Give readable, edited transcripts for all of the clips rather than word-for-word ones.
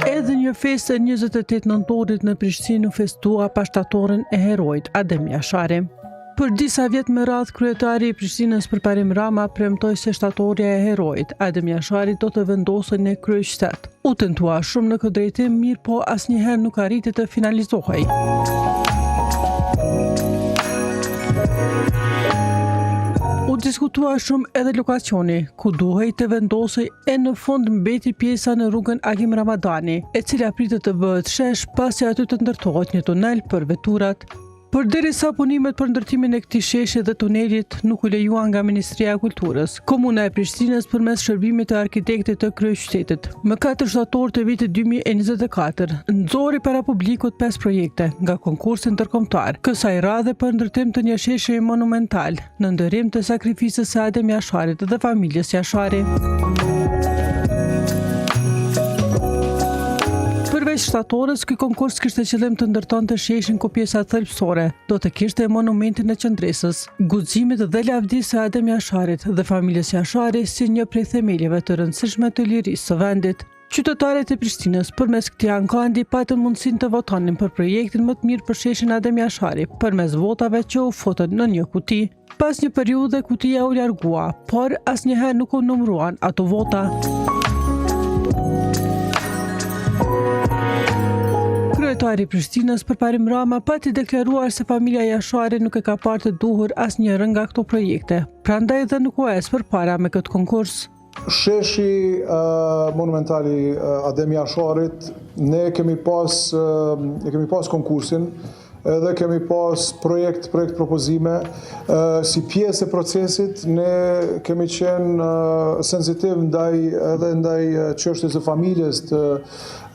Edhe një festë e 28 nëntorit në Prishtinë u festua pa shtatorin e heroit Adem Jashari. Për disa vjet me radhë, kryetari i Prishtinës Përparim Rama premtoi se shtatorja e heroit Adem Jashari do të vendosej në kryeqytet. U tentua shumë në këtë drejtim, mirë po asnjëherë nuk arriti të finalizohej. U diskutua shumë edhe lokacioni, ku duhej të vendosej e në fund mbeti pjesa në rrugën Agim Ramadani, e cila pritet të bëhet shesh pasi aty të ndërtohet një tunel për veturat. Përderisa punimet për ndërtimin e këtij sheshi dhe tunelit nuk u lejuan nga Ministria e Kulturës, Komuna e Prishtinës përmes shërbimit të arkitektit të kryeqytetit, më 4 shtator të vitit 2024, nxori para publikut 5 projekte nga konkursi ndërkombëtar, kësaj radhe për ndërtim të një sheshi monumental në nderim të sakrificës së Adem Jasharit dhe familjes Jashari. Përveç shtatorës, ky konkurs kishte qëllim të ndërtonte sheshin ku pjesa thelbësore do të kishte monumentin e qendresës, guximet dhe lavdisë së Adem Jasharit dhe familjes Jashari si një prej themeljeve të rëndësishme të lirisë së vendit. Qytetarët e Prishtinës përmes këtij ankandi patën mundësinë të votonin për projektin më të mirë për sheshin Adem Jashari përmes votave që u futën në një kuti. Pas një periudhe kutia u largua, por asnjëherë nuk u numëruan ato vota. Kryetari i Prishtinës Përparim Rama pati deklaruar se familja Jashari nuk e ka parë të duhur asnjëherë nga këto projekte, prandaj dhe nuk u ec përpara me këtë konkurs. Sheshi monumentali Adem Jasharit, ne kemi pas konkursin, edhe kemi pas projekt propozime. Si pjesë e procesit, ne kemi qenë sensitiv ndaj çështjes së familjes të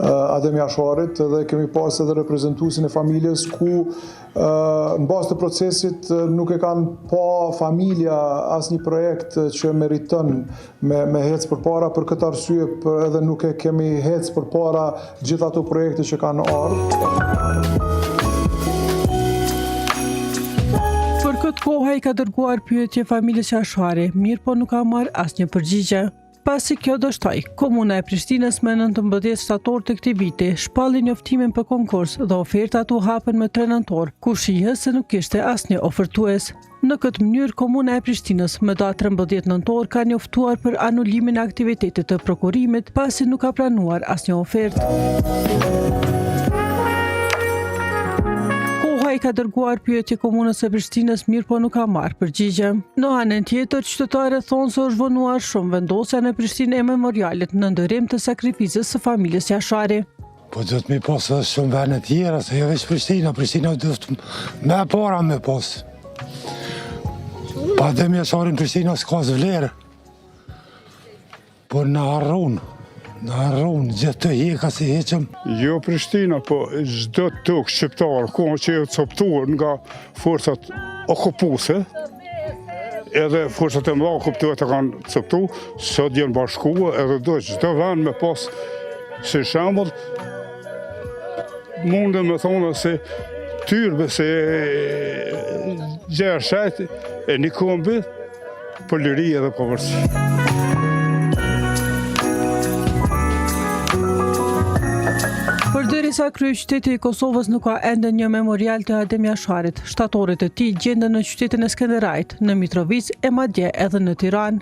Adem Jasharit, dhe kemi pas edhe reprezentuesin e familjes ku në bazë të procesit nuk e kanë pa familja asnjë projekt që meriton me hec përpara. Për këtë arsye edhe nuk e kemi hec përpara gjithë ato projekte që kanë ardhur. Për këtë kohë ai ka dërguar pyetje familjes Jashari, mirë po nuk ka marrë asnjë përgjigje. Pasi kjo dështoi, Komuna e Prishtinës me 19 shtator të këtij viti shpalli njoftimin për konkurs dhe ofertat u hapen me 3 nëntor, ku shihet se nuk kishte asnjë ofertues. Në këtë mënyrë, Komuna e Prishtinës me datë 13 nëntor ka njoftuar për anulimin e aktivitetit të prokurimit pasi nuk ka pranuar asnjë ofertë. Ai ka dërguar pyetje Komunës së Prishtinës, mirë po nuk ka marrë përgjigje. Në anën tjetër, qytetarët thonë se është vonuar shumë vendosja në Prishtinë e memorialit në nderim të sakrificës së familjes Jashari. Po do të mi pas edhe shumë vende tjera, se jo veç Prishtina do të me para me pas. Pa Adem Jasharin Prishtina s'ka vlerë. Por në harron, gjithë të heka si heqëm. Jo Prishtina, po çdo tokë shqiptar, kohë që e coptuar nga forcat okupuese, edhe forcat e mëdha okupuese kanë coptu, sot janë bashkuar, edhe do çdo vend me pas si shembull, mundem me thonë se tyrbe se gjershajt e një kombi për liri edhe pavarësi. Përderisa kryeqyteti i Kosovës nuk ka ende një memorial të Adem Jasharit, shtatorët e tij gjenden në qytetin e Skënderajt, në Mitrovicë e madje edhe në Tiranë.